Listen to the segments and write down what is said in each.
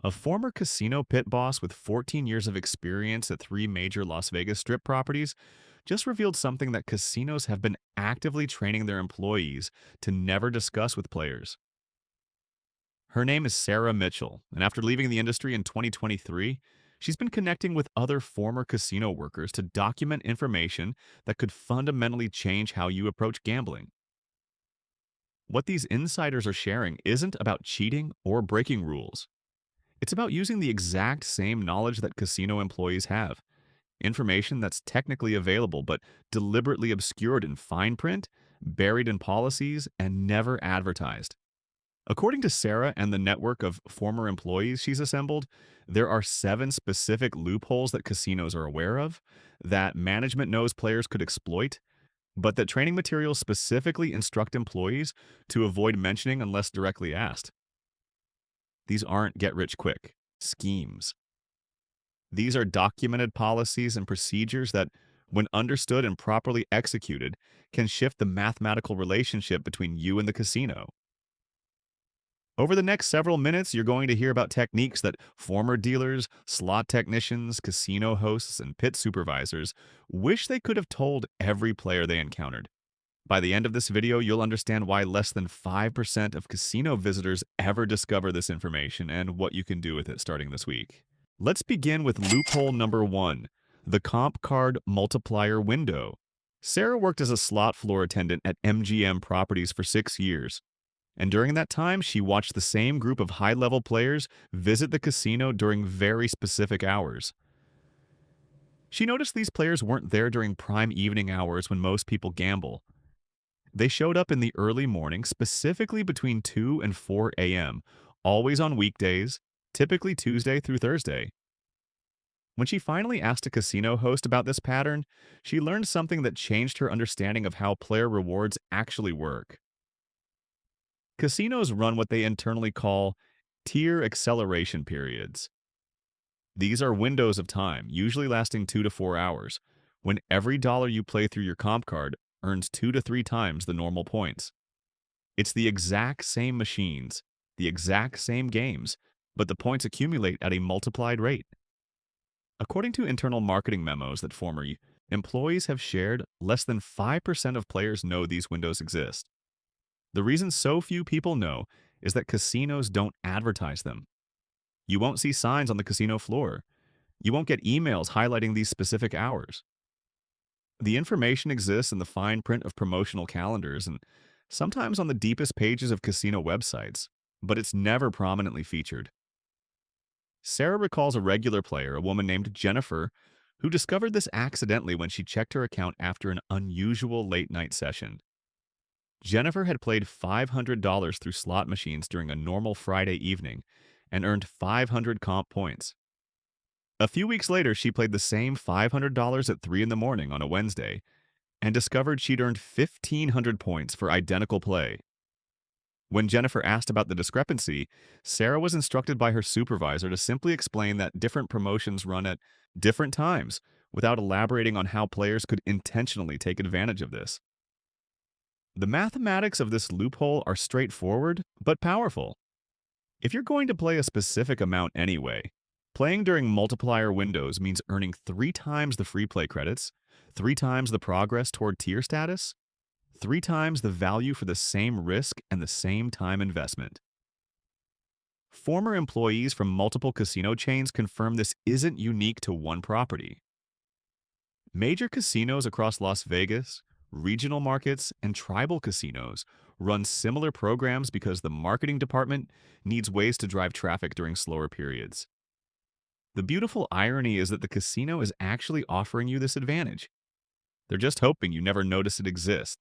A former casino pit boss with 14 years of experience at three major Las Vegas strip properties just revealed something that casinos have been actively training their employees to never discuss with players. Her name is Sarah Mitchell, and after leaving the industry in 2023, she's been connecting with other former casino workers to document information that could fundamentally change how you approach gambling. What these insiders are sharing isn't about cheating or breaking rules. It's about using the exact same knowledge that casino employees have, information that's technically available but deliberately obscured in fine print, buried in policies, and never advertised. According to Sarah and the network of former employees she's assembled, there are 7 specific loopholes that casinos are aware of, that management knows players could exploit, but that training materials specifically instruct employees to avoid mentioning unless directly asked. These aren't get rich quick schemes. These are documented policies and procedures that, when understood and properly executed, can shift the mathematical relationship between you and the casino. Over the next several minutes, you're going to hear about techniques that former dealers, slot technicians, casino hosts, and pit supervisors wish they could have told every player they encountered. By the end of this video, you'll understand why less than 5% of casino visitors ever discover this information and what you can do with it starting this week. Let's begin with loophole number 1, the comp card multiplier window. Sarah worked as a slot floor attendant at MGM Properties for 6 years. And during that time, she watched the same group of high-level players visit the casino during very specific hours. She noticed these players weren't there during prime evening hours when most people gamble. They showed up in the early morning, specifically between 2 and 4 a.m., always on weekdays, typically Tuesday through Thursday. When she finally asked a casino host about this pattern, she learned something that changed her understanding of how player rewards actually work. Casinos run what they internally call tier acceleration periods. These are windows of time, usually lasting 2 to 4 hours, when every dollar you play through your comp card earns 2 to 3 times the normal points. It's the exact same machines, the exact same games, but the points accumulate at a multiplied rate. According to internal marketing memos that former employees have shared, less than 5% of players know these windows exist. The reason so few people know is that casinos don't advertise them. You won't see signs on the casino floor. You won't get emails highlighting these specific hours. The information exists in the fine print of promotional calendars and sometimes on the deepest pages of casino websites, but it's never prominently featured. Sarah recalls a regular player, a woman named Jennifer, who discovered this accidentally when she checked her account after an unusual late-night session. Jennifer had played $500 through slot machines during a normal Friday evening and earned 500 comp points. A few weeks later, she played the same $500 at 3 in the morning on a Wednesday and discovered she'd earned 1,500 points for identical play. When Jennifer asked about the discrepancy, Sarah was instructed by her supervisor to simply explain that different promotions run at different times without elaborating on how players could intentionally take advantage of this. The mathematics of this loophole are straightforward but powerful. If you're going to play a specific amount anyway, playing during multiplier windows means earning 3 times the free play credits, 3 times the progress toward tier status, 3 times the value for the same risk and the same time investment. Former employees from multiple casino chains confirm this isn't unique to one property. Major casinos across Las Vegas, regional markets, and tribal casinos run similar programs because the marketing department needs ways to drive traffic during slower periods. The beautiful irony is that the casino is actually offering you this advantage. They're just hoping you never notice it exists.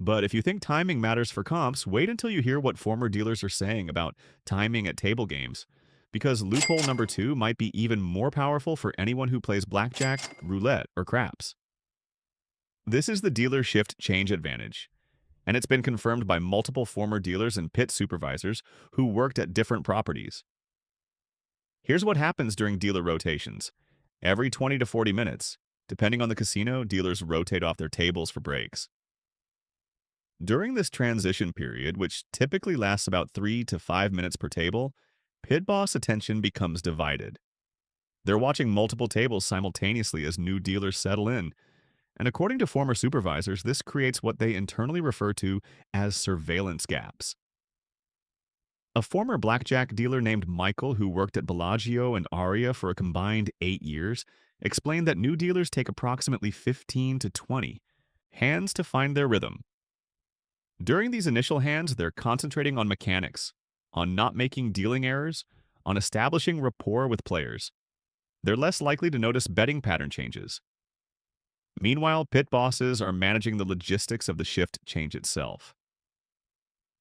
But if you think timing matters for comps, wait until you hear what former dealers are saying about timing at table games, because loophole number 2 might be even more powerful for anyone who plays blackjack, roulette, or craps. This is the dealer shift change advantage, and it's been confirmed by multiple former dealers and pit supervisors who worked at different properties. Here's what happens during dealer rotations. Every 20 to 40 minutes, depending on the casino, dealers rotate off their tables for breaks. During this transition period, which typically lasts about 3 to 5 minutes per table, Pit boss attention becomes divided. They're watching multiple tables simultaneously as new dealers settle in. And according to former supervisors, this creates what they internally refer to as surveillance gaps. A former blackjack dealer named Michael, who worked at Bellagio and Aria for a combined 8 years, explained that new dealers take approximately 15 to 20 hands to find their rhythm. During these initial hands, they're concentrating on mechanics, on not making dealing errors, on establishing rapport with players. They're less likely to notice betting pattern changes. Meanwhile, pit bosses are managing the logistics of the shift change itself.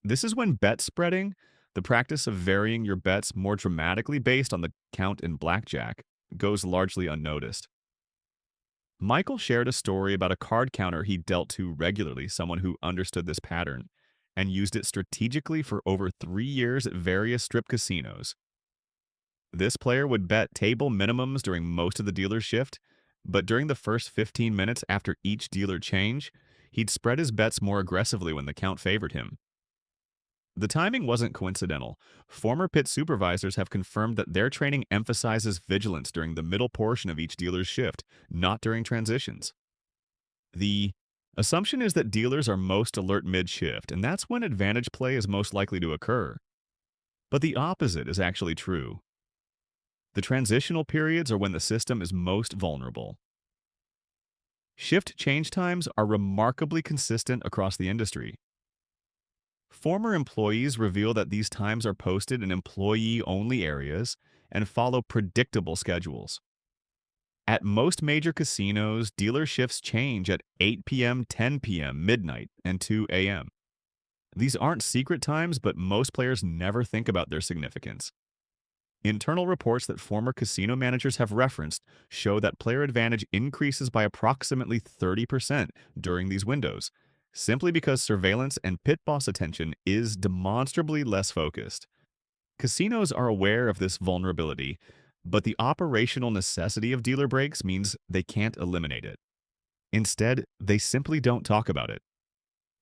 This is when bet spreading, the practice of varying your bets more dramatically based on the count in blackjack, goes largely unnoticed. Michael shared a story about a card counter he dealt to regularly, someone who understood this pattern, and used it strategically for over 3 years at various strip casinos. This player would bet table minimums during most of the dealer's shift, but during the first 15 minutes after each dealer change, he'd spread his bets more aggressively when the count favored him. The timing wasn't coincidental. Former pit supervisors have confirmed that their training emphasizes vigilance during the middle portion of each dealer's shift, not during transitions. The assumption is that dealers are most alert mid-shift, and that's when advantage play is most likely to occur. But the opposite is actually true. The transitional periods are when the system is most vulnerable. Shift change times are remarkably consistent across the industry. Former employees reveal that these times are posted in employee-only areas and follow predictable schedules. At most major casinos, dealer shifts change at 8 p.m., 10 p.m., midnight, and 2 a.m. These aren't secret times, but most players never think about their significance. Internal reports that former casino managers have referenced show that player advantage increases by approximately 30% during these windows, simply because surveillance and pit boss attention is demonstrably less focused. Casinos are aware of this vulnerability, but the operational necessity of dealer breaks means they can't eliminate it. Instead, they simply don't talk about it.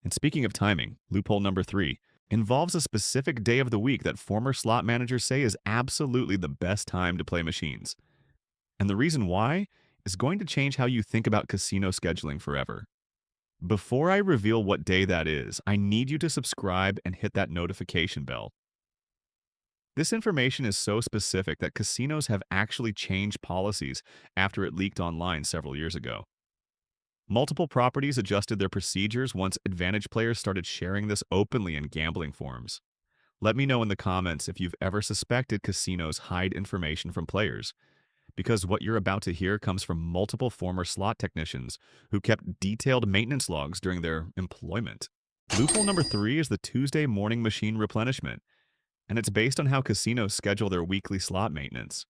And speaking of timing, loophole number 3 involves a specific day of the week that former slot managers say is absolutely the best time to play machines. And the reason why is going to change how you think about casino scheduling forever. Before I reveal what day that is, I need you to subscribe and hit that notification bell. This information is so specific that casinos have actually changed policies after it leaked online several years ago. Multiple properties adjusted their procedures once advantage players started sharing this openly in gambling forums. Let me know in the comments if you've ever suspected casinos hide information from players, because what you're about to hear comes from multiple former slot technicians who kept detailed maintenance logs during their employment. Loophole number 3 is the Tuesday morning machine replenishment, and it's based on how casinos schedule their weekly slot maintenance.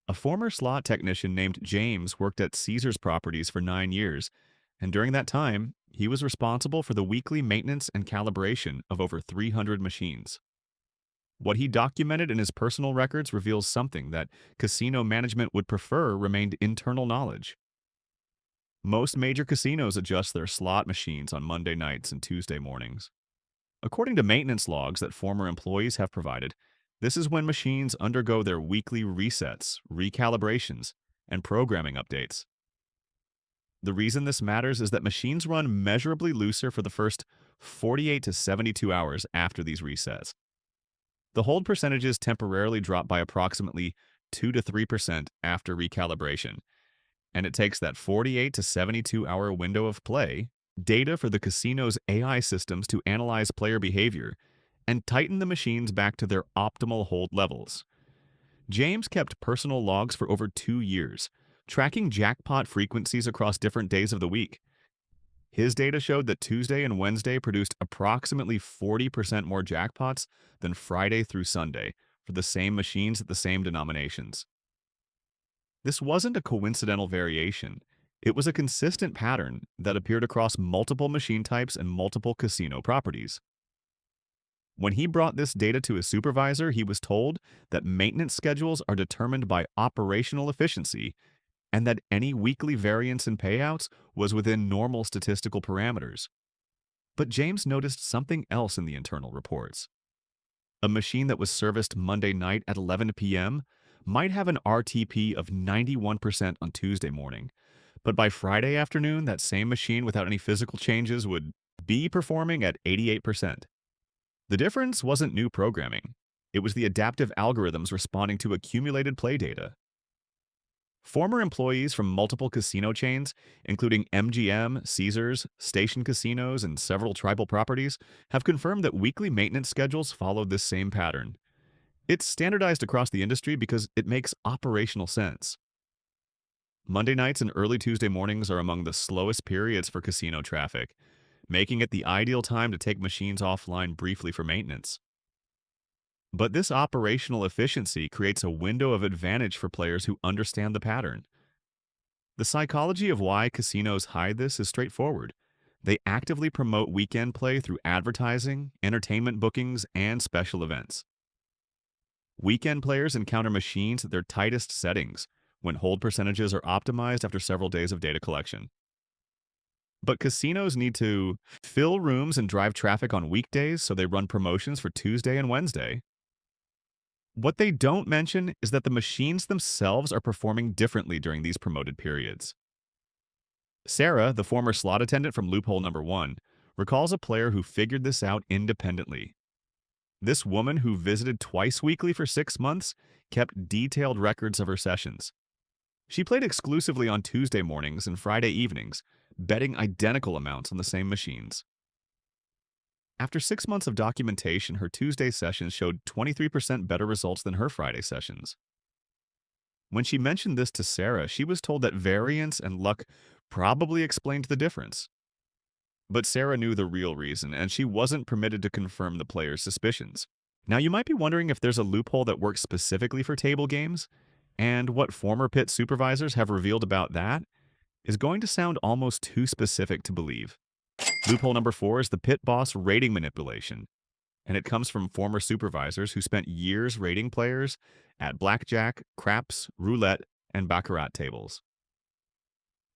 A former slot technician named James worked at Caesars Properties for 9 years, and during that time, he was responsible for the weekly maintenance and calibration of over 300 machines. What he documented in his personal records reveals something that casino management would prefer remained internal knowledge. Most major casinos adjust their slot machines on Monday nights and Tuesday mornings. According to maintenance logs that former employees have provided, this is when machines undergo their weekly resets, recalibrations, and programming updates. The reason this matters is that machines run measurably looser for the first 48 to 72 hours after these resets. The hold percentages temporarily drop by approximately 2 to 3% after recalibration, and it takes that 48 to 72 hour window of play, data for the casino's AI systems to analyze player behavior, and tighten the machines back to their optimal hold levels. James kept personal logs for over 2 years, tracking jackpot frequencies across different days of the week. His data showed that Tuesday and Wednesday produced approximately 40% more jackpots than Friday through Sunday for the same machines at the same denominations. This wasn't a coincidental variation. It was a consistent pattern that appeared across multiple machine types and multiple casino properties. When he brought this data to his supervisor, he was told that maintenance schedules are determined by operational efficiency and that any weekly variance in payouts was within normal statistical parameters. But James noticed something else in the internal reports. A machine that was serviced Monday night at 11 p.m. might have an RTP of 91% on Tuesday morning, but by Friday afternoon, that same machine without any physical changes would be performing at 88%. The difference wasn't new programming. It was the adaptive algorithms responding to accumulated play data. Former employees from multiple casino chains, including MGM, Caesars, Station Casinos, and several tribal properties, have confirmed that weekly maintenance schedules follow this same pattern. It's standardized across the industry because it makes operational sense. Monday nights and early Tuesday mornings are among the slowest periods for casino traffic, making it the ideal time to take machines offline briefly for maintenance. But this operational efficiency creates a window of advantage for players who understand the pattern. The psychology of why casinos hide this is straightforward. They actively promote weekend play through advertising, entertainment bookings, and special events. Weekend players encounter machines at their tightest settings, when hold percentages are optimized after several days of data collection. But casinos need to fill rooms and drive traffic on weekdays, so they run promotions for Tuesday and Wednesday. What they don't mention is that the machines themselves are performing differently during these promoted periods. Sarah, the former slot attendant from Loophole Number 1, recalls a player who figured this out independently. This woman, who visited twice weekly for 6 months, kept detailed records of her sessions. She played exclusively on Tuesday mornings and Friday evenings, betting identical amounts on the same machines. After 6 months of documentation, her Tuesday sessions showed 23% better results than her Friday sessions. When she mentioned this to Sarah, she was told that variance and luck probably explained the difference. But Sarah knew the real reason, and she wasn't permitted to confirm the player's suspicions. Now, you might be wondering if there's a loophole that works specifically for table games, and what former pit supervisors have revealed about that is going to sound almost too specific to believe. Loophole number 4 is the pit boss rating manipulation, and it comes from former supervisors who spent years rating players at blackjack, craps, roulette, and baccarat tables.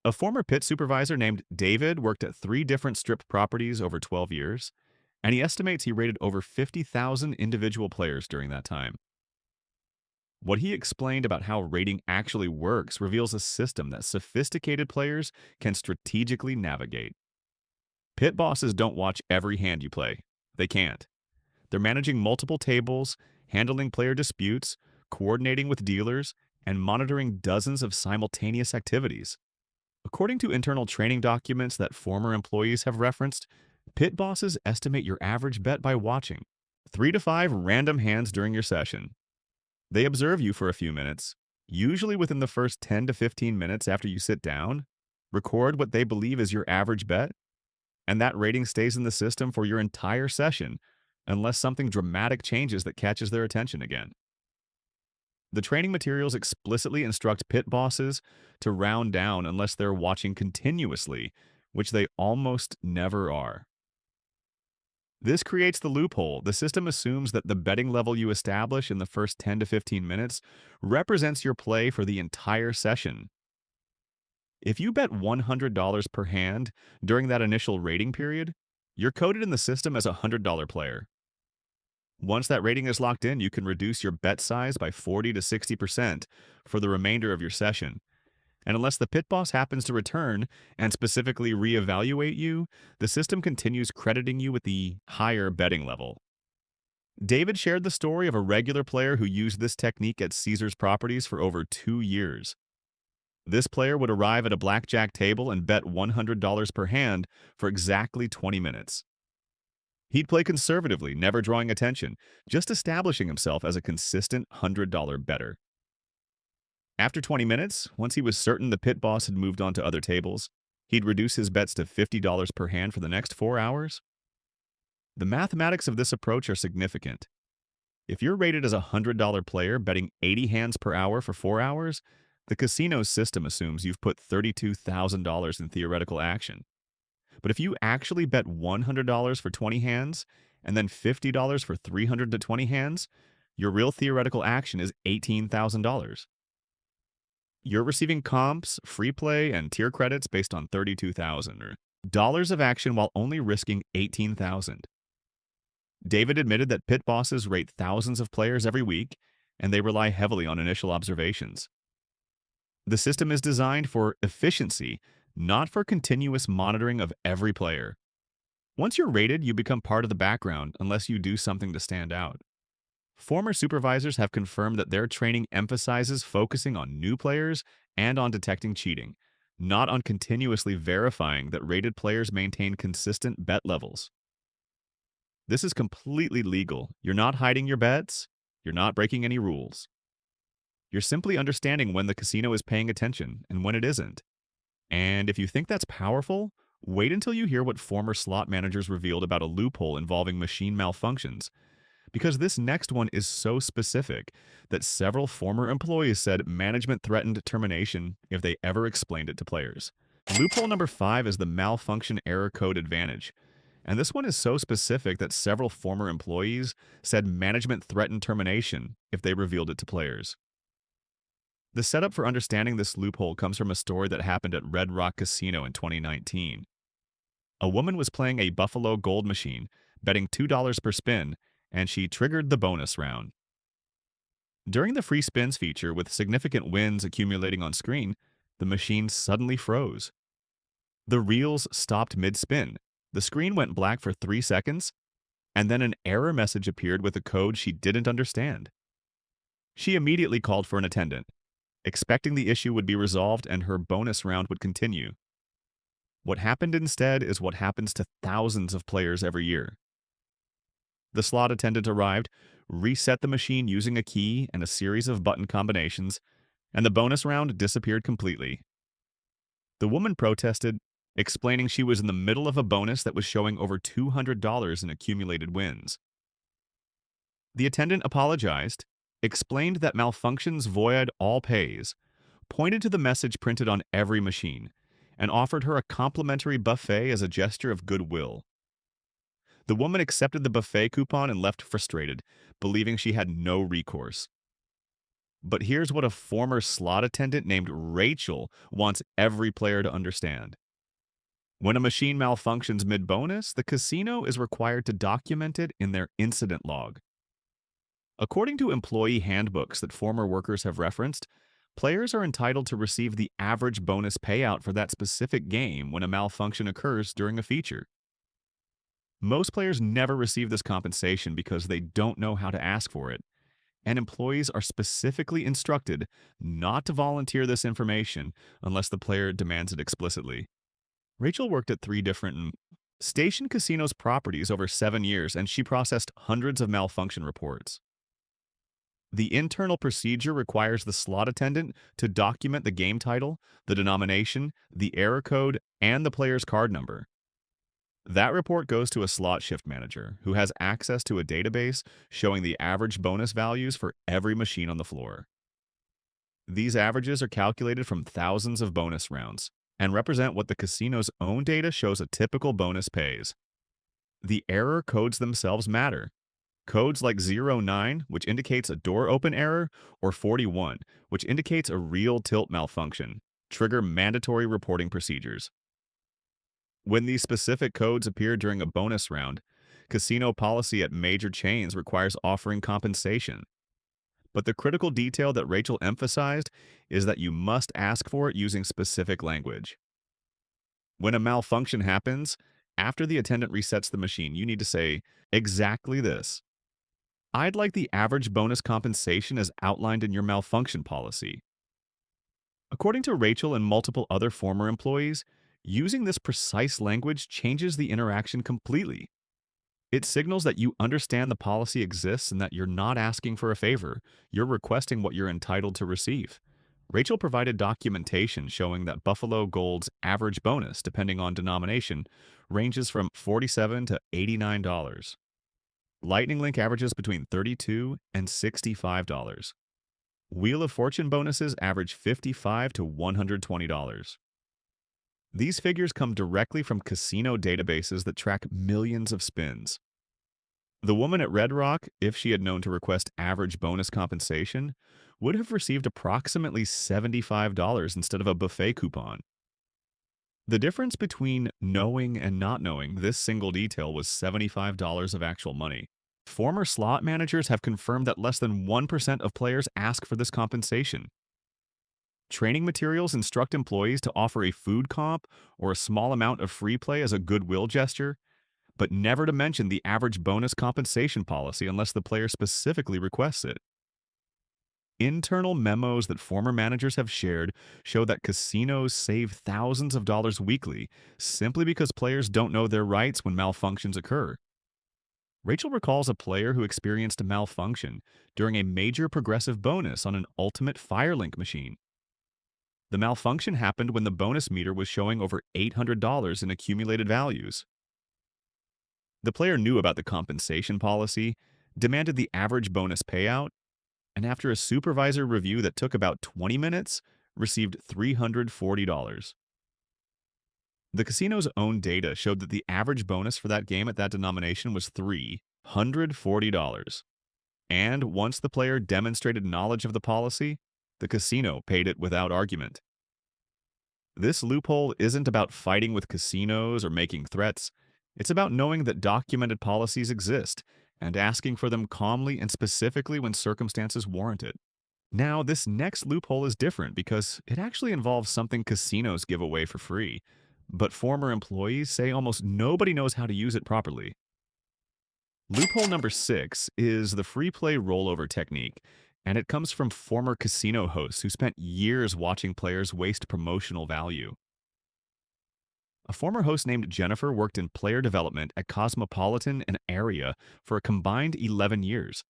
A former pit supervisor named David worked at 3 different strip properties over 12 years, and he estimates he rated over 50,000 individual players during that time. What he explained about how rating actually works reveals a system that sophisticated players can strategically navigate. Pit bosses don't watch every hand you play. They can't. They're managing multiple tables, handling player disputes, coordinating with dealers, and monitoring dozens of simultaneous activities. According to internal training documents that former employees have referenced, pit bosses estimate your average bet by watching 3 to 5 random hands during your session. They observe you for a few minutes, usually within the first 10 to 15 minutes after you sit down, record what they believe is your average bet, and that rating stays in the system for your entire session, unless something dramatic changes that catches their attention again. The training materials explicitly instruct pit bosses to round down unless they're watching continuously, which they almost never are. This creates the loophole. The system assumes that the betting level you establish in the first 10 to 15 minutes represents your play for the entire session. If you bet $100 per hand during that initial rating period, you're coded in the system as a $100 player. Once that rating is locked in, you can reduce your bet size by 40 to 60% for the remainder of your session. And unless the pit boss happens to return and specifically reevaluate you, the system continues crediting you with the higher betting level. David shared the story of a regular player who used this technique at Caesars properties for over 2 years. This player would arrive at a blackjack table and bet $100 per hand for exactly 20 minutes. He'd play conservatively, never drawing attention, just establishing himself as a consistent $100 bettor. After 20 minutes, once he was certain the pit boss had moved on to other tables, he'd reduce his bets to $50 per hand for the next 4 hours. The mathematics of this approach are significant. If you're rated as a $100 player betting 80 hands per hour for 4 hours, the casino's system assumes you've put $32,000 in theoretical action. But if you actually bet $100 for 20 hands and then $50 for 320 hands, your real theoretical action is $18,000. You're receiving comps, free play, and tier credits based on $32,000 or dollars of action while only risking $18,000. David admitted that pit bosses rate thousands of players every week, and they rely heavily on initial observations. The system is designed for efficiency, not for continuous monitoring of every player. Once you're rated, you become part of the background unless you do something to stand out. Former supervisors have confirmed that their training emphasizes focusing on new players and on detecting cheating, not on continuously verifying that rated players maintain consistent bet levels. This is completely legal. You're not hiding your bets, you're not breaking any rules. You're simply understanding when the casino is paying attention and when it isn't. And if you think that's powerful, wait until you hear what former slot managers revealed about a loophole involving machine malfunctions. Because this next one is so specific that several former employees said management threatened termination if they ever explained it to players. Loophole number 5 is the malfunction error code advantage. And this one is so specific that several former employees said management threatened termination if they revealed it to players. The setup for understanding this loophole comes from a story that happened at Red Rock Casino in 2019. A woman was playing a Buffalo Gold machine, betting $2 per spin, and she triggered the bonus round. During the free spins feature, with significant wins accumulating on screen, the machine suddenly froze. The reels stopped mid-spin, the screen went black for 3 seconds, and then an error message appeared with a code she didn't understand. She immediately called for an attendant, expecting the issue would be resolved and her bonus round would continue. What happened instead is what happens to thousands of players every year. The slot attendant arrived, reset the machine using a key and a series of button combinations, and the bonus round disappeared completely. The woman protested, explaining she was in the middle of a bonus that was showing over $200 in accumulated wins. The attendant apologized, explained that malfunctions void all pays, pointed to the message printed on every machine, and offered her a complimentary buffet as a gesture of goodwill. The woman accepted the buffet coupon and left frustrated, believing she had no recourse. But here's what a former slot attendant named Rachel wants every player to understand. When a machine malfunctions mid-bonus, the casino is required to document it in their incident log. According to employee handbooks that former workers have referenced, players are entitled to receive the average bonus payout for that specific game when a malfunction occurs during a feature. Most players never receive this compensation because they don't know how to ask for it, and employees are specifically instructed not to volunteer this information unless the player demands it explicitly. Rachel worked at 3 different Station Casinos properties over 7 years, and she processed hundreds of malfunction reports. The internal procedure requires the slot attendant to document the game title, the denomination, the error code, and the player's card number. That report goes to a slot shift manager, who has access to a database showing the average bonus values for every machine on the floor. These averages are calculated from thousands of bonus rounds and represent what the casino's own data shows a typical bonus pays. The error codes themselves matter. Codes like 09, which indicates a door open error, or 41, which indicates a real tilt malfunction, trigger mandatory reporting procedures. When these specific codes appear during a bonus round, casino policy at major chains requires offering compensation. But the critical detail that Rachel emphasized is that you must ask for it using specific language. When a malfunction happens, after the attendant resets the machine, you need to say exactly this: "I'd like the average bonus compensation as outlined in your malfunction policy." According to Rachel and multiple other former employees, using this precise language changes the interaction completely. It signals that you understand the policy exists and that you're not asking for a favor, you're requesting what you're entitled to receive. Rachel provided documentation showing that Buffalo Gold's average bonus, depending on denomination, ranges from $47 to $89. Lightning Link averages between $32 and $65. Wheel of Fortune bonuses average $55 to $120. These figures come directly from casino databases that track millions of spins. The woman at Red Rock, if she had known to request average bonus compensation, would have received approximately $75 instead of a buffet coupon. The difference between knowing and not knowing this single detail was $75 of actual money. Former slot managers have confirmed that less than 1% of players ask for this compensation. Training materials instruct employees to offer a food comp or a small amount of free play as a goodwill gesture, but never to mention the average bonus compensation policy unless the player specifically requests it. Internal memos that former managers have shared show that casinos save thousands of dollars weekly simply because players don't know their rights when malfunctions occur. Rachel recalls a player who experienced a malfunction during a major progressive bonus on an Ultimate Firelink machine. The malfunction happened when the bonus meter was showing over $800 in accumulated values. The player knew about the compensation policy, demanded the average bonus payout, and after a supervisor review that took about 20 minutes, received $340. The casino's own data showed that the average bonus for that game at that denomination was $340. And once the player demonstrated knowledge of the policy, the casino paid it without argument. This loophole isn't about fighting with casinos or making threats. It's about knowing that documented policies exist and asking for them calmly and specifically when circumstances warrant it. Now, this next loophole is different because it actually involves something casinos give away for free, but former employees say almost nobody knows how to use it properly. Loophole number 6 is the free play rollover technique, and it comes from former casino hosts who spent years watching players waste promotional value. A former host named Jennifer worked in player development at Cosmopolitan and Area for a combined 11 years.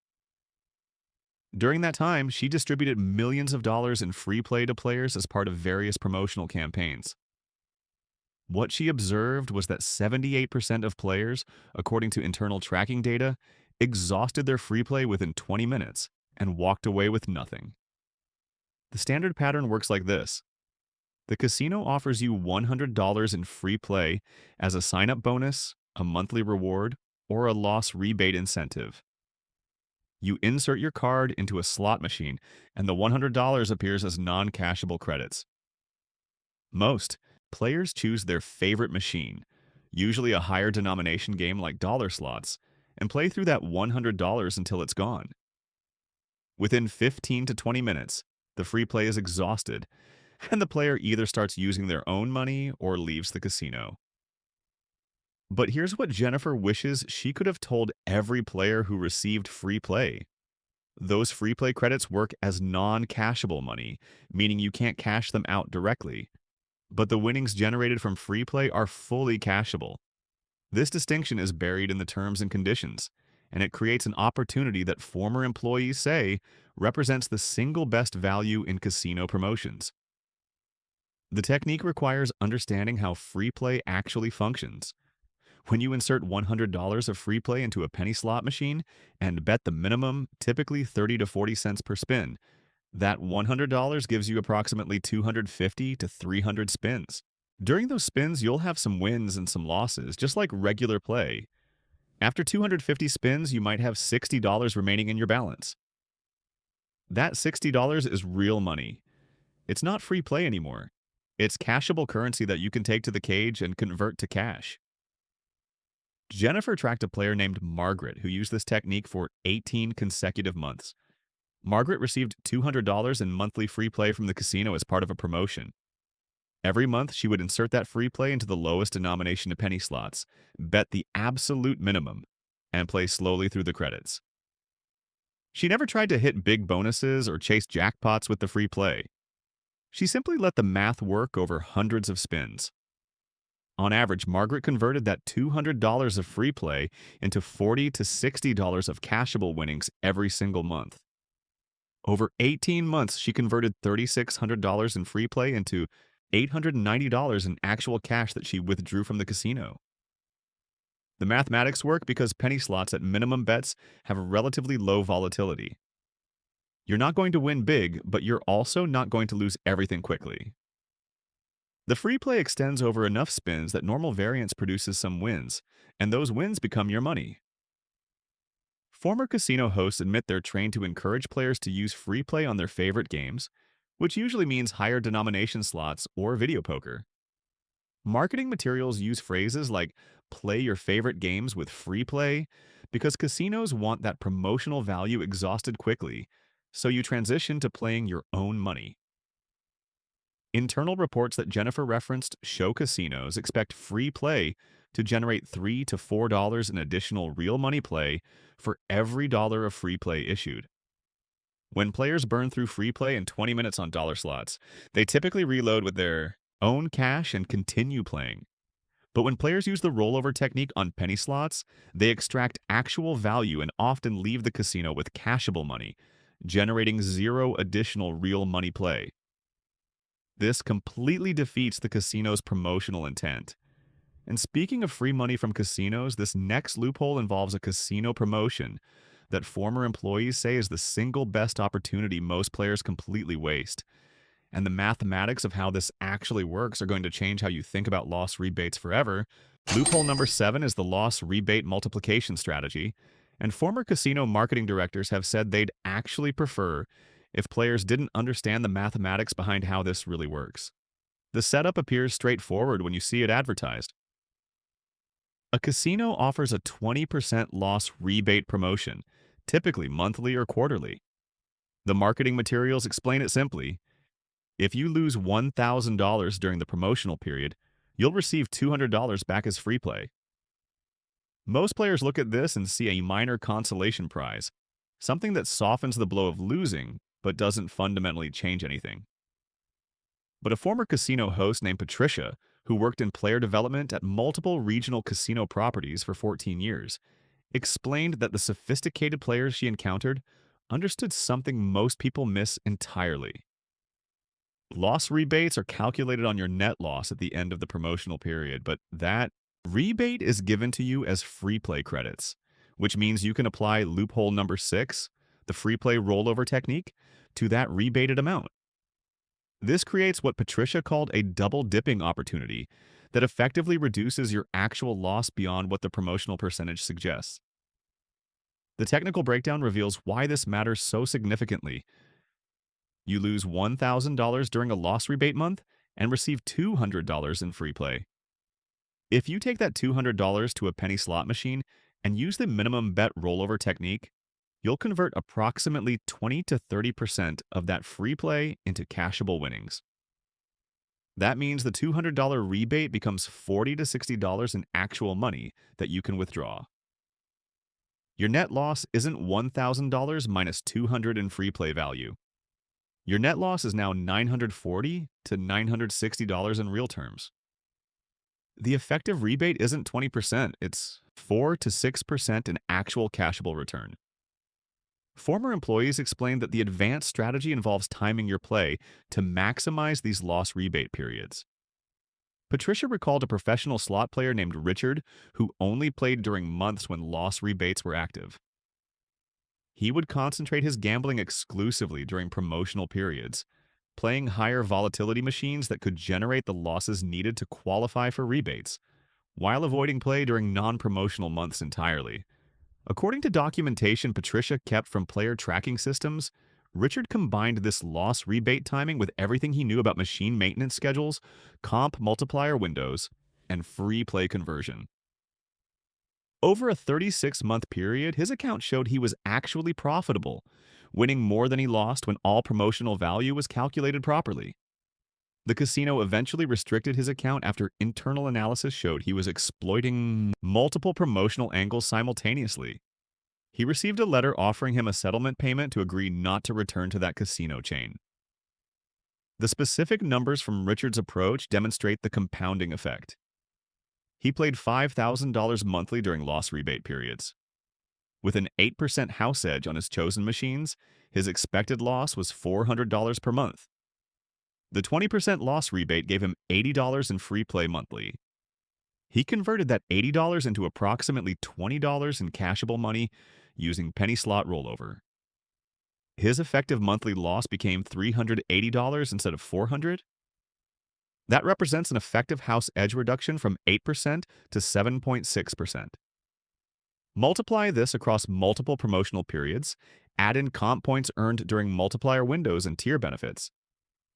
During that time, she distributed millions of dollars in free play to players as part of various promotional campaigns. What she observed was that 78% of players, according to internal tracking data, exhausted their free play within 20 minutes and walked away with nothing. The standard pattern works like this. The casino offers you $100 in free play as a sign-up bonus, a monthly reward, or a loss rebate incentive. You insert your card into a slot machine, and the $100 appears as non-cashable credits. Most players choose their favorite machine, usually a higher denomination game like dollar slots, and play through that $100 until it's gone. Within 15 to 20 minutes, the free play is exhausted, and the player either starts using their own money or leaves the casino. But here's what Jennifer wishes she could have told every player who received free play. Those free play credits work as non-cashable money, meaning you can't cash them out directly. But the winnings generated from free play are fully cashable. This distinction is buried in the terms and conditions, and it creates an opportunity that former employees say represents the single best value in casino promotions. The technique requires understanding how free play actually functions. When you insert $100 of free play into a penny slot machine and bet the minimum, typically 30 to 40 cents per spin, that $100 gives you approximately 250 to 300 spins. During those spins, you'll have some wins and some losses, just like regular play. After 250 spins, you might have $60 remaining in your balance. That $60 is real money. It's not free play anymore. It's cashable currency that you can take to the cage and convert to cash. Jennifer tracked a player named Margaret who used this technique for 18 consecutive months. Margaret received $200 in monthly free play from the casino as part of a promotion. Every month, she would insert that free play into the lowest denomination of penny slots, bet the absolute minimum, and play slowly through the credits. She never tried to hit big bonuses or chase jackpots with the free play. She simply let the math work over hundreds of spins. On average, Margaret converted that $200 of free play into $40 to $60 of cashable winnings every single month. Over 18 months, she converted $3,600 in free play into $890 in actual cash that she withdrew from the casino. The mathematics work because penny slots at minimum bets have relatively low volatility. You're not going to win big, but you're also not going to lose everything quickly. The free play extends over enough spins that normal variance produces some wins, and those wins become your money. Former casino hosts admit they're trained to encourage players to use free play on their favorite games, which usually means higher denomination slots or video poker. Marketing materials use phrases like play your favorite games with free play because casinos want that promotional value exhausted quickly, so you transition to playing your own money. Internal reports that Jennifer referenced show casinos expect free play to generate $3 to $4 in additional real money play for every dollar of free play issued. When players burn through free play in 20 minutes on dollar slots, they typically reload with their own cash and continue playing. But when players use the rollover technique on penny slots, they extract actual value and often leave the casino with cashable money, generating zero additional real money play. This completely defeats the casino's promotional intent. And speaking of free money from casinos, this next loophole involves a casino promotion that former employees say is the single best opportunity most players completely waste. And the mathematics of how this actually works are going to change how you think about loss rebates forever. Loophole number 7 is the loss rebate multiplication strategy. And former casino marketing directors have said they'd actually prefer if players didn't understand the mathematics behind how this really works. The setup appears straightforward when you see it advertised. A casino offers a 20% loss rebate promotion, typically monthly or quarterly. The marketing materials explain it simply. If you lose $1,000 during the promotional period, you'll receive $200 back as free play. Most players look at this and see a minor consolation prize, something that softens the blow of losing but doesn't fundamentally change anything. But a former casino host named Patricia, who worked in player development at multiple regional casino properties for 14 years, explained that the sophisticated players she encountered understood something most people miss entirely. Loss rebates are calculated on your net loss at the end of the promotional period, but that rebate is given to you as free play credits, which means you can apply loophole number 6, the free play rollover technique, to that rebated amount. This creates what Patricia called a double dipping opportunity that effectively reduces your actual loss beyond what the promotional percentage suggests. The technical breakdown reveals why this matters so significantly. You lose $1,000 during a loss rebate month and receive $200 in free play. If you take that $200 to a penny slot machine and use the minimum bet rollover technique, you'll convert approximately 20 to 30% of that free play into cashable winnings. That means the $200 rebate becomes $40 to $60 in actual money that you can withdraw. Your net loss isn't $1,000 minus $200 in free play value. Your net loss is now $940 to $960 in real terms. The effective rebate isn't 20%, it's 4 to 6% in actual cashable return. Former employees explained that the advanced strategy involves timing your play to maximize these loss rebate periods. Patricia recalled a professional slot player named Richard who only played during months when loss rebates were active. He would concentrate his gambling exclusively during promotional periods, playing higher volatility machines that could generate the losses needed to qualify for rebates, while avoiding play during non-promotional months entirely. According to documentation Patricia kept from player tracking systems, Richard combined this loss rebate timing with everything he knew about machine maintenance schedules, comp multiplier windows, and free play conversion. Over a 36-month period, his account showed he was actually profitable, winning more than he lost when all promotional value was calculated properly. The casino eventually restricted his account after internal analysis showed he was exploiting multiple promotional angles simultaneously. He received a letter offering him a settlement payment to agree not to return to that casino chain. The specific numbers from Richard's approach demonstrate the compounding effect. He played $5,000 monthly during loss rebate periods. With an 8% house edge on his chosen machines, his expected loss was $400 per month. The 20% loss rebate gave him $80 in free play monthly. He converted that $80 into approximately $20 in cashable money using penny slot rollover. His effective monthly loss became $380 instead of $400. That represents an effective house edge reduction from 8% to 7.6%. Multiply this across multiple promotional periods, add in comp points earned during multiplier windows and tier benefits,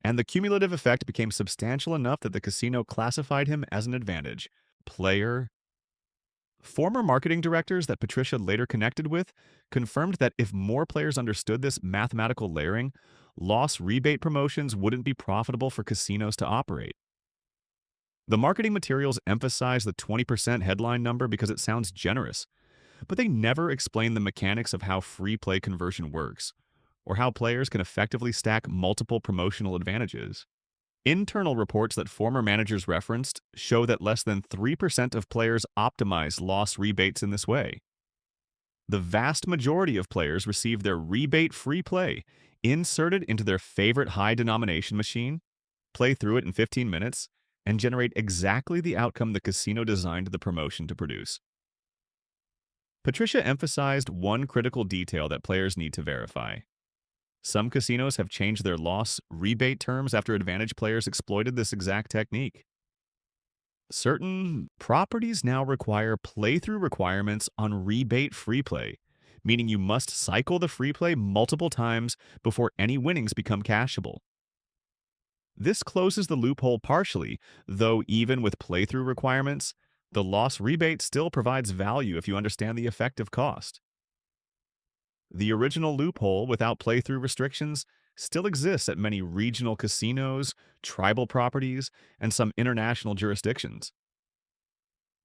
and the cumulative effect became substantial enough that the casino classified him as an advantage player Former marketing directors that Patricia later connected with confirmed that if more players understood this mathematical layering, loss rebate promotions wouldn't be profitable for casinos to operate. The marketing materials emphasize the 20% headline number because it sounds generous, but they never explain the mechanics of how free play conversion works, or how players can effectively stack multiple promotional advantages. Internal reports that former managers referenced show that less than 3% of players optimize loss rebates in this way. The vast majority of players receive their rebate free play inserted into their favorite high denomination machine, play through it in 15 minutes, and generate exactly the outcome the casino designed the promotion to produce. Patricia emphasized one critical detail that players need to verify. Some casinos have changed their loss rebate terms after advantage players exploited this exact technique. Certain properties now require playthrough requirements on rebate free play, meaning you must cycle the free play multiple times before any winnings become cashable. This closes the loophole partially, though even with playthrough requirements, the loss rebate still provides value if you understand the effective cost. The original loophole without playthrough restrictions still exists at many regional casinos, tribal properties, and some international jurisdictions.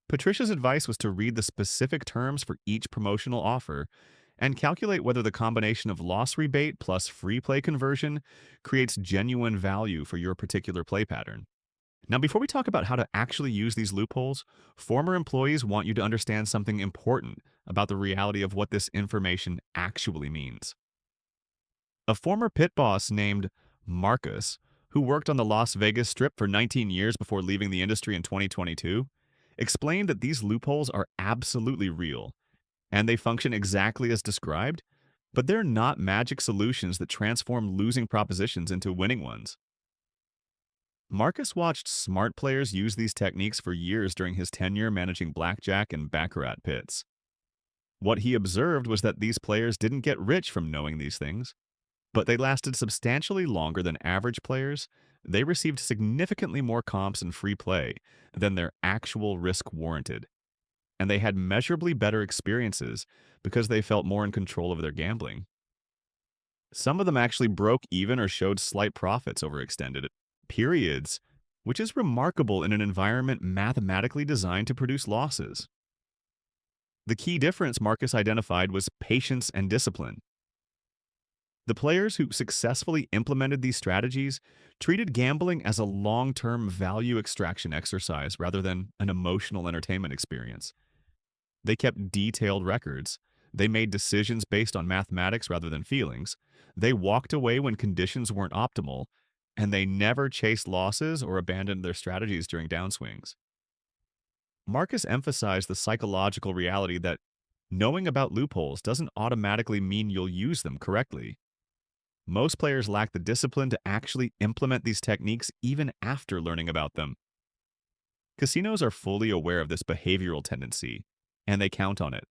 Patricia's advice was to read the specific terms for each promotional offer and calculate whether the combination of loss rebate plus free play conversion creates genuine value for your particular play pattern. Now, before we talk about how to actually use these loopholes, former employees want you to understand something important about the reality of what this information actually means. A former pit boss named Marcus, who worked on the Las Vegas Strip for 19 years before leaving the industry in 2022, explained that these loopholes are absolutely real, and they function exactly as described, but they're not magic solutions that transform losing propositions into winning ones. Marcus watched smart players use these techniques for years during his tenure managing blackjack and baccarat pits. What he observed was that these players didn't get rich from knowing these things, but they lasted substantially longer than average players. They received significantly more comps and free play than their actual risk warranted, and they had measurably better experiences because they felt more in control of their gambling. Some of them actually broke even or showed slight profits over extended periods, which is remarkable in an environment mathematically designed to produce losses. The key difference Marcus identified was patience and discipline. The players who successfully implemented these strategies treated gambling as a long-term value extraction exercise rather than an emotional entertainment experience. They kept detailed records. They made decisions based on mathematics rather than feelings. They walked away when conditions weren't optimal, and they never chased losses or abandoned their strategies during downswings. Marcus emphasized the psychological reality that knowing about loopholes doesn't automatically mean you'll use them correctly. Most players lack the discipline to actually implement these techniques even after learning about them. Casinos are fully aware of this behavioral tendency, and they count on it.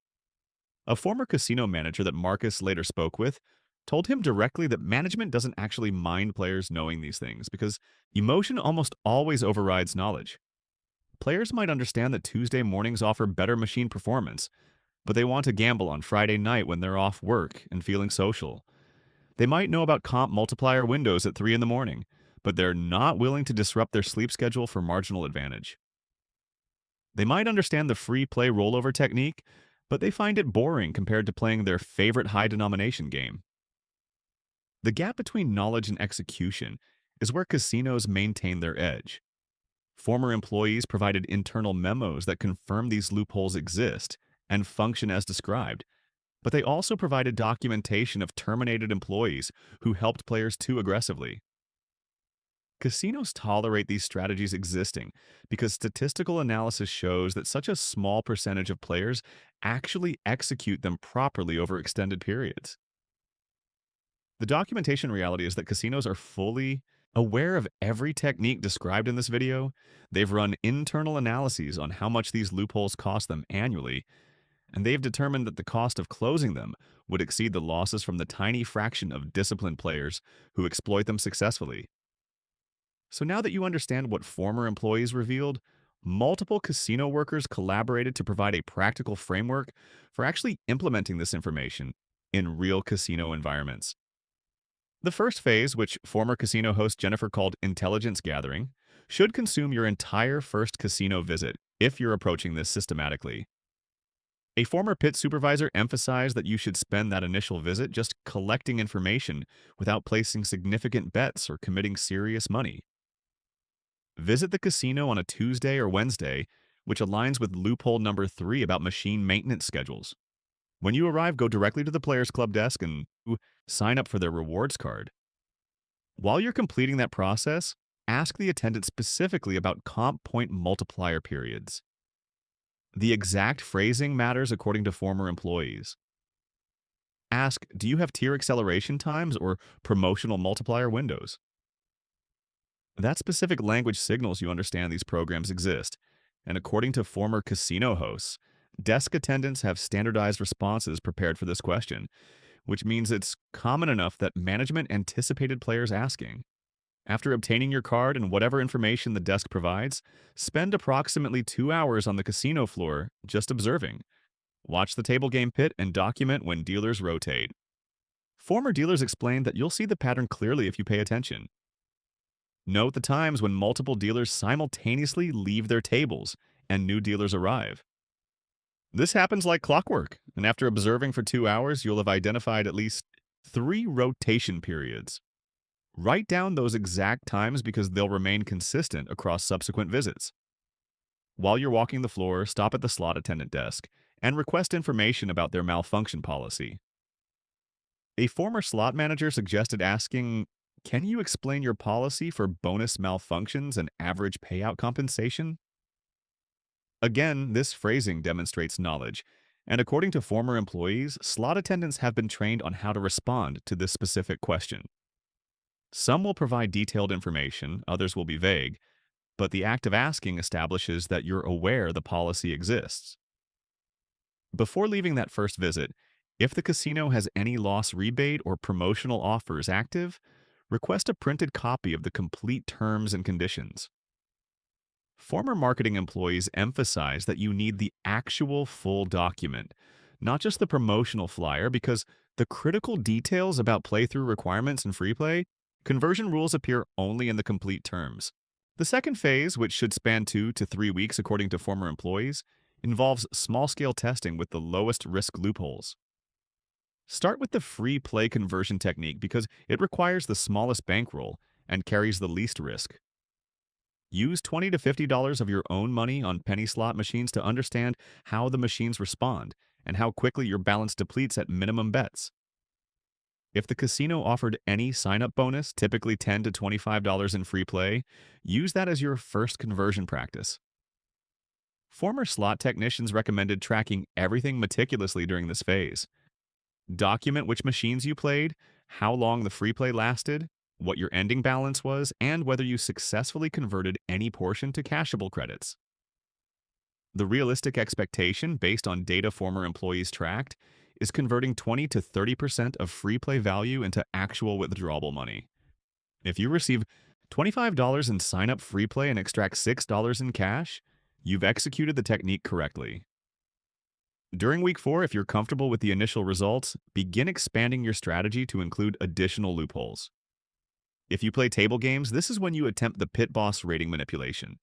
A former casino manager that Marcus later spoke with told him directly that management doesn't actually mind players knowing these things because emotion almost always overrides knowledge. Players might understand that Tuesday mornings offer better machine performance, but they want to gamble on Friday night when they're off work and feeling social. They might know about comp multiplier windows at 3 in the morning, but they're not willing to disrupt their sleep schedule for marginal advantage. They might understand the free play rollover technique, but they find it boring compared to playing their favorite high denomination game. The gap between knowledge and execution is where casinos maintain their edge. Former employees provided internal memos that confirm these loopholes exist and function as described, but they also provided documentation of terminated employees who helped players too aggressively. Casinos tolerate these strategies existing because statistical analysis shows that such a small percentage of players actually execute them properly over extended periods. The documentation reality is that casinos are fully aware of every technique described in this video. They've run internal analyses on how much these loopholes cost them annually, and they've determined that the cost of closing them would exceed the losses from the tiny fraction of disciplined players who exploit them successfully. So now that you understand what former employees revealed, Multiple casino workers collaborated to provide a practical framework for actually implementing this information in real casino environments. The first phase, which former casino host Jennifer called intelligence gathering, should consume your entire first casino visit if you're approaching this systematically. A former pit supervisor emphasized that you should spend that initial visit just collecting information without placing significant bets or committing serious money. Visit the casino on a Tuesday or Wednesday, which aligns with loophole number 3 about machine maintenance schedules. When you arrive, go directly to the Players Club desk and sign up for their rewards card. While you're completing that process, ask the attendant specifically about comp point multiplier periods. The exact phrasing matters according to former employees. Ask, do you have tier acceleration times or promotional multiplier windows? That specific language signals you understand these programs exist, and according to former casino hosts, desk attendants have standardized responses prepared for this question, which means it's common enough that management anticipated players asking. After obtaining your card and whatever information the desk provides, spend approximately 2 hours on the casino floor just observing. Watch the table game pit and document when dealers rotate. Former dealers explained that you'll see the pattern clearly if you pay attention. Note the times when multiple dealers simultaneously leave their tables and new dealers arrive. This happens like clockwork, and after observing for 2 hours, you'll have identified at least 3 rotation periods. Write down those exact times because they'll remain consistent across subsequent visits. While you're walking the floor, stop at the slot attendant desk and request information about their malfunction policy. A former slot manager suggested asking, can you explain your policy for bonus malfunctions and average payout compensation? Again, this phrasing demonstrates knowledge, and according to former employees, slot attendants have been trained on how to respond to this specific question. Some will provide detailed information, others will be vague, but the act of asking establishes that you're aware the policy exists. Before leaving that first visit, if the casino has any loss rebate or promotional offers active, request a printed copy of the complete terms and conditions. Former marketing employees emphasize that you need the actual full document, not just the promotional flyer, because the critical details about playthrough requirements and free play, conversion rules appear only in the complete terms. The second phase, which should span 2 to 3 weeks according to former employees, involves small-scale testing with the lowest risk loopholes. Start with the free play conversion technique because it requires the smallest bankroll and carries the least risk. Use $20 to $50 of your own money on penny slot machines to understand how the machines respond and how quickly your balance depletes at minimum bets. If the casino offered any sign-up bonus, typically $10 to $25 in free play, use that as your first conversion practice. Former slot technicians recommended tracking everything meticulously during this phase. Document which machines you played, how long the free play lasted, what your ending balance was, and whether you successfully converted any portion to cashable credits. The realistic expectation, based on data former employees tracked, is converting 20 to 30% of free play value into actual withdrawable money. If you receive $25 in sign-up free play and extract $6 in cash, you've executed the technique correctly. During week 4, if you're comfortable with the initial results, begin expanding your strategy to include additional loopholes. If you play table games, this is when you attempt the pit boss rating manipulation.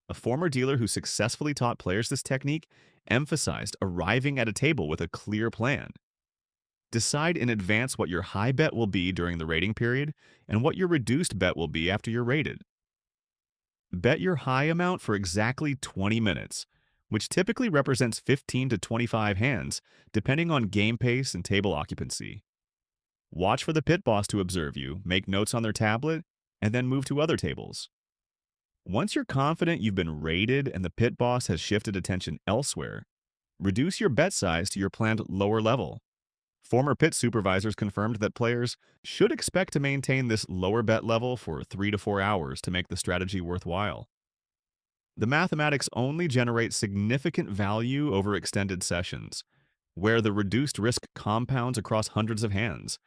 A former dealer who successfully taught players this technique emphasized arriving at a table with a clear plan. Decide in advance what your high bet will be during the rating period and what your reduced bet will be after you're rated. Bet your high amount for exactly 20 minutes, which typically represents 15 to 25 hands, depending on game pace and table occupancy. Watch for the pit boss to observe you, make notes on their tablet, and then move to other tables. Once you're confident you've been rated and the pit boss has shifted attention elsewhere, reduce your bet size to your planned lower level. Former pit supervisors confirmed that players should expect to maintain this lower bet level for 3 to 4 hours to make the strategy worthwhile. The mathematics only generate significant value over extended sessions, where the reduced risk compounds across hundreds of hands.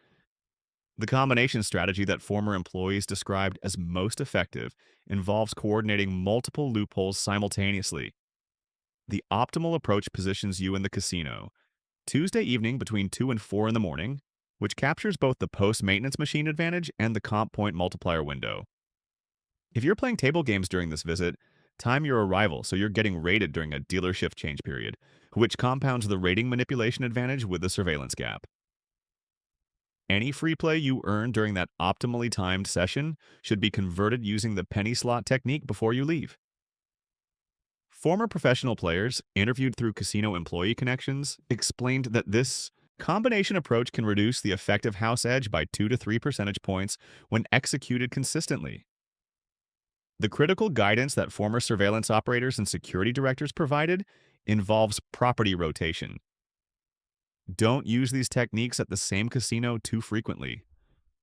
The combination strategy that former employees described as most effective involves coordinating multiple loopholes simultaneously. The optimal approach positions you in the casino Tuesday evening between 2 and 4 in the morning, which captures both the post maintenance machine advantage and the comp point multiplier window. If you're playing table games during this visit, time your arrival so you're getting rated during a dealer shift change period, which compounds the rating manipulation advantage with the surveillance gap. Any free play you earn during that optimally timed session should be converted using the penny slot technique before you leave. Former professional players, interviewed through casino employee connections, explained that this combination approach can reduce the effective house edge by 2 to 3 percentage points when executed consistently. The critical guidance that former surveillance operators and security directors provided involves property rotation. Don't use these techniques at the same casino too frequently.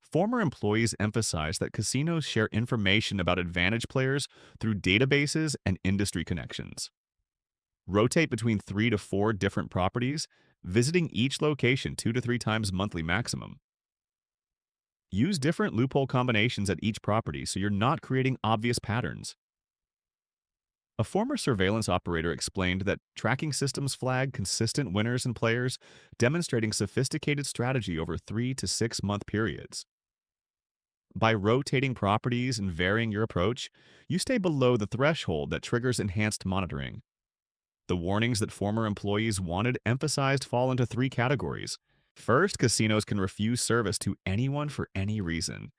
Former employees emphasize that casinos share information about advantage players through databases and industry connections. Rotate between 3 to 4 different properties, visiting each location 2 to 3 times monthly maximum. Use different loophole combinations at each property so you're not creating obvious patterns. A former surveillance operator explained that tracking systems flag consistent winners and players, demonstrating sophisticated strategy over 3 to 6 month periods. By rotating properties and varying your approach, you stay below the threshold that triggers enhanced monitoring. The warnings that former employees wanted emphasized fall into 3 categories. First, casinos can refuse service to anyone for any reason.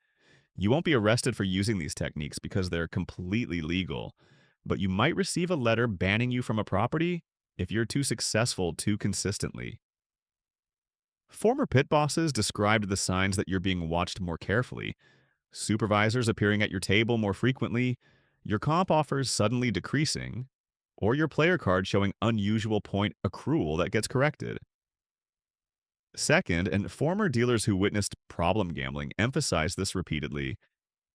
You won't be arrested for using these techniques because they're completely legal, but you might receive a letter banning you from a property if you're too successful too consistently. Former pit bosses described the signs that you're being watched more carefully. Supervisors appearing at your table more frequently, your comp offers suddenly decreasing, or your player card showing unusual point accrual that gets corrected. Second, and former dealers who witnessed problem gambling emphasized this repeatedly.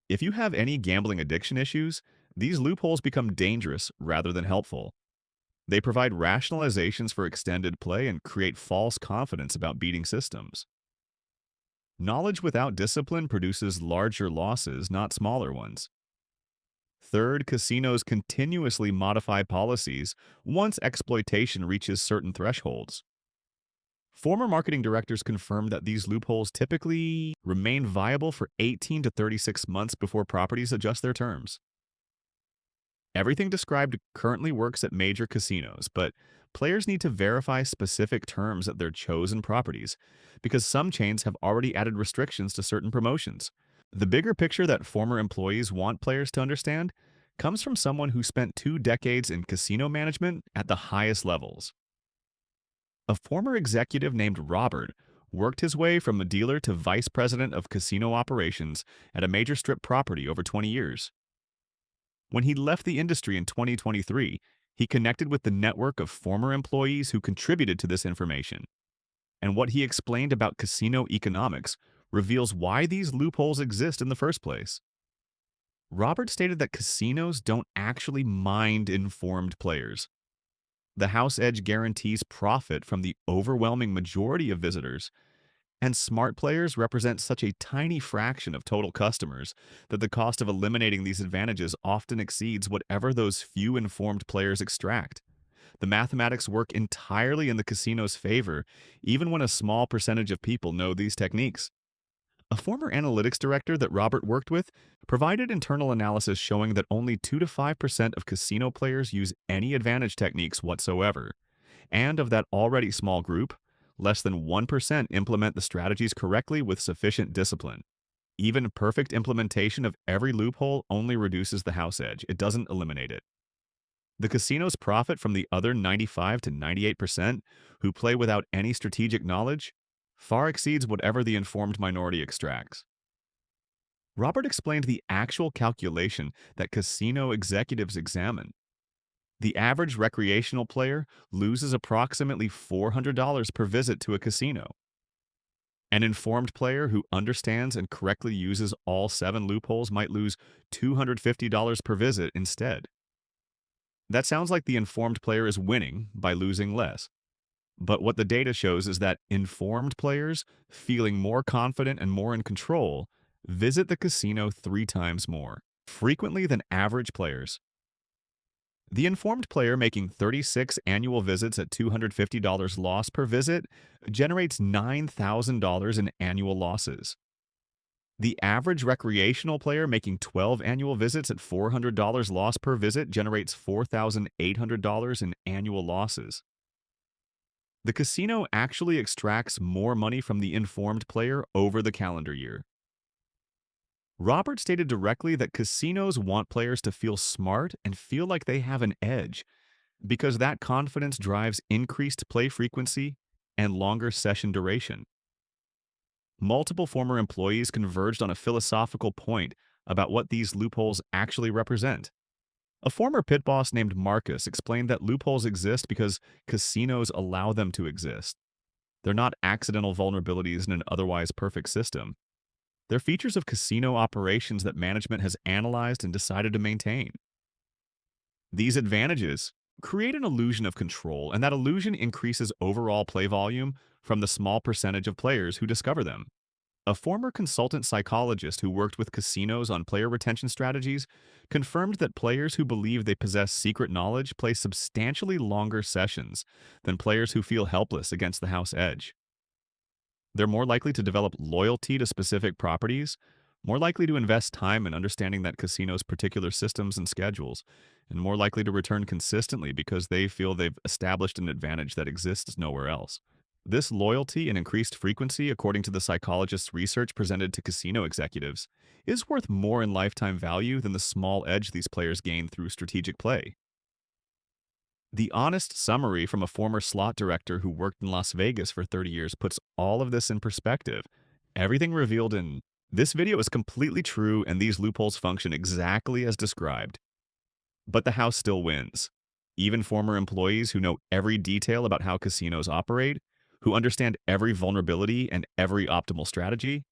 If you have any gambling addiction issues, these loopholes become dangerous rather than helpful. They provide rationalizations for extended play and create false confidence about beating systems. Knowledge without discipline produces larger losses, not smaller ones. Third, casinos continuously modify policies once exploitation reaches certain thresholds. Former marketing directors confirmed that these loopholes typically remain viable for 18 to 36 months before properties adjust their terms. Everything described currently works at major casinos, but players need to verify specific terms at their chosen properties because some chains have already added restrictions to certain promotions. The bigger picture that former employees want players to understand comes from someone who spent 2 decades in casino management at the highest levels. A former executive named Robert worked his way from a dealer to vice president of casino operations at a major strip property over 20 years. When he left the industry in 2023, he connected with the network of former employees who contributed to this information. And what he explained about casino economics reveals why these loopholes exist in the first place. Robert stated that casinos don't actually mind informed players. The house edge guarantees profit from the overwhelming majority of visitors, and smart players represent such a tiny fraction of total customers that the cost of eliminating these advantages often exceeds whatever those few informed players extract. The mathematics work entirely in the casino's favor, even when a small percentage of people know these techniques. A former analytics director that Robert worked with provided internal analysis showing that only 2 to 5% of casino players use any advantage techniques whatsoever. And of that already small group, less than 1% implement the strategies correctly with sufficient discipline. Even perfect implementation of every loophole only reduces the house edge, it doesn't eliminate it. The casinos profit from the other 95 to 98% who play without any strategic knowledge far exceeds whatever the informed minority extracts. Robert explained the actual calculation that casino executives examine. The average recreational player loses approximately $400 per visit to a casino. An informed player who understands and correctly uses all 7 loopholes might lose $250 per visit instead. That sounds like the informed player is winning by losing less. But what the data shows is that informed players, feeling more confident and more in control, visit the casino 3 times more frequently than average players. The informed player making 36 annual visits at $250 loss per visit generates $9,000 in annual losses. The average recreational player making 12 annual visits at $400 loss per visit generates $4,800 in annual losses. The casino actually extracts more money from the informed player over the calendar year. Robert stated directly that casinos want players to feel smart and feel like they have an edge because that confidence drives increased play frequency and longer session duration. Multiple former employees converged on a philosophical point about what these loopholes actually represent. A former pit boss named Marcus explained that loopholes exist because casinos allow them to exist. They're not accidental vulnerabilities in an otherwise perfect system. They're features of casino operations that management has analyzed and decided to maintain. These advantages create an illusion of control, and that illusion increases overall play volume from the small percentage of players who discover them. A former consultant psychologist who worked with casinos on player retention strategies confirmed that players who believe they possess secret knowledge play substantially longer sessions than players who feel helpless against the house edge. They're more likely to develop loyalty to specific properties, more likely to invest time in understanding that casino's particular systems and schedules, and more likely to return consistently because they feel they've established an advantage that exists nowhere else. This loyalty and increased frequency, according to the psychologist's research presented to casino executives, is worth more in lifetime value than the small edge these players gain through strategic play. The honest summary from a former slot director who worked in Las Vegas for 30 years puts all of this in perspective. Everything revealed in this video is completely true, and these loopholes function exactly as described. But the house still wins. Even former employees who know every detail about how casinos operate, who understand every vulnerability and every optimal strategy,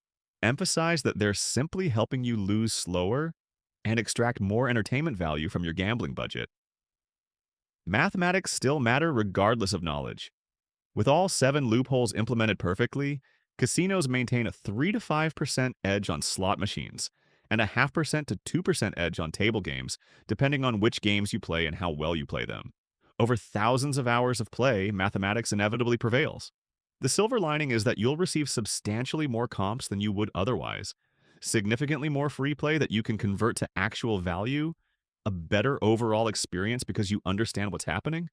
emphasize that they're simply helping you lose slower and extract more entertainment value from your gambling budget. Mathematics still matter regardless of knowledge. With all 7 loopholes implemented perfectly, casinos maintain a 3 to 5% edge on slot machines and a 0.5% to 2% edge on table games, depending on which games you play and how well you play them. Over thousands of hours of play, mathematics inevitably prevails. The silver lining is that you'll receive substantially more comps than you would otherwise, significantly more free play that you can convert to actual value, a better overall experience because you understand what's happening,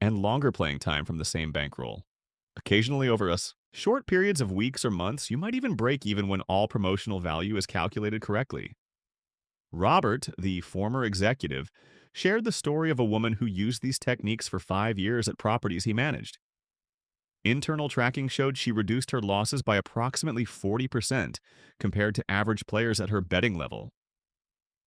and longer playing time from the same bankroll. Occasionally over us, short periods of weeks or months, you might even break even when all promotional value is calculated correctly. Robert, the former executive, shared the story of a woman who used these techniques for 5 years at properties he managed. Internal tracking showed she reduced her losses by approximately 40% compared to average players at her betting level.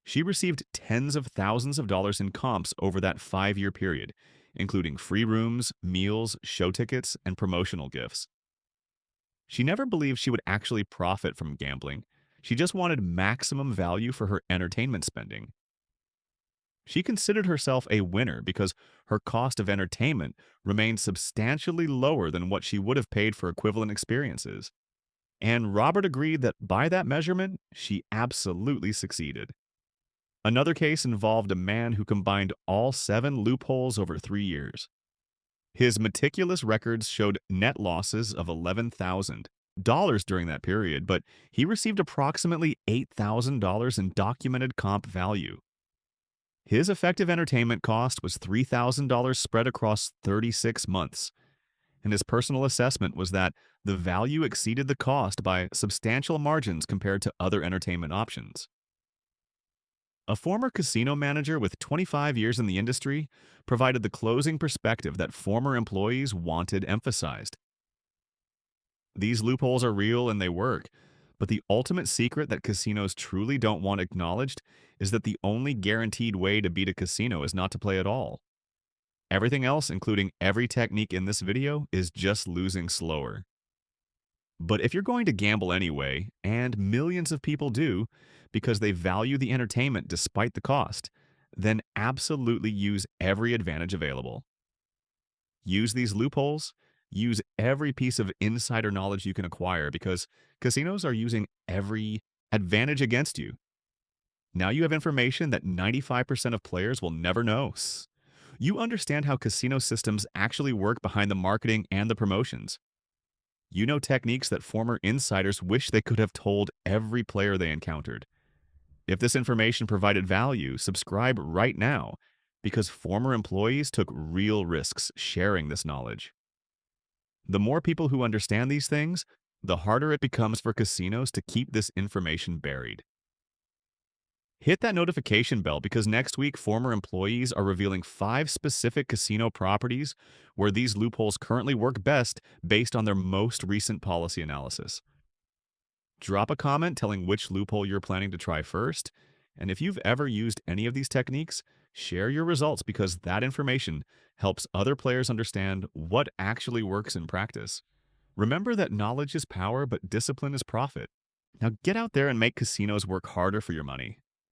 She received tens of thousands of dollars in comps over that 5-year period, including free rooms, meals, show tickets, and promotional gifts. She never believed she would actually profit from gambling. She just wanted maximum value for her entertainment spending. She considered herself a winner because her cost of entertainment remained substantially lower than what she would have paid for equivalent experiences. And Robert agreed that by that measurement, she absolutely succeeded. Another case involved a man who combined all 7 loopholes over 3 years. His meticulous records showed net losses of $11,000 during that period, but he received approximately $8,000 in documented comp value. His effective entertainment cost was $3,000 spread across 36 months, and his personal assessment was that the value exceeded the cost by substantial margins compared to other entertainment options. A former casino manager with 25 years in the industry provided the closing perspective that former employees wanted emphasized. These loopholes are real and they work, but the ultimate secret that casinos truly don't want acknowledged is that the only guaranteed way to beat a casino is not to play at all. Everything else, including every technique in this video, is just losing slower. But if you're going to gamble anyway, and millions of people do, because they value the entertainment despite the cost, then absolutely use every advantage available. Use these loopholes, Use every piece of insider knowledge you can acquire because casinos are using every advantage against you. Now you have information that 95% of players will never know. You understand how casino systems actually work behind the marketing and the promotions. You know techniques that former insiders wish they could have told every player they encountered. If this information provided value, subscribe right now because former employees took real risks sharing this knowledge. The more people who understand these things, the harder it becomes for casinos to keep this information buried. Hit that notification bell because next week, former employees are revealing 5 specific casino properties where these loopholes currently work best based on their most recent policy analysis. Drop a comment telling which loophole you're planning to try first, and if you've ever used any of these techniques, share your results because that information helps other players understand what actually works in practice. Remember that knowledge is power, but discipline is profit. Now get out there and make casinos work harder for your money.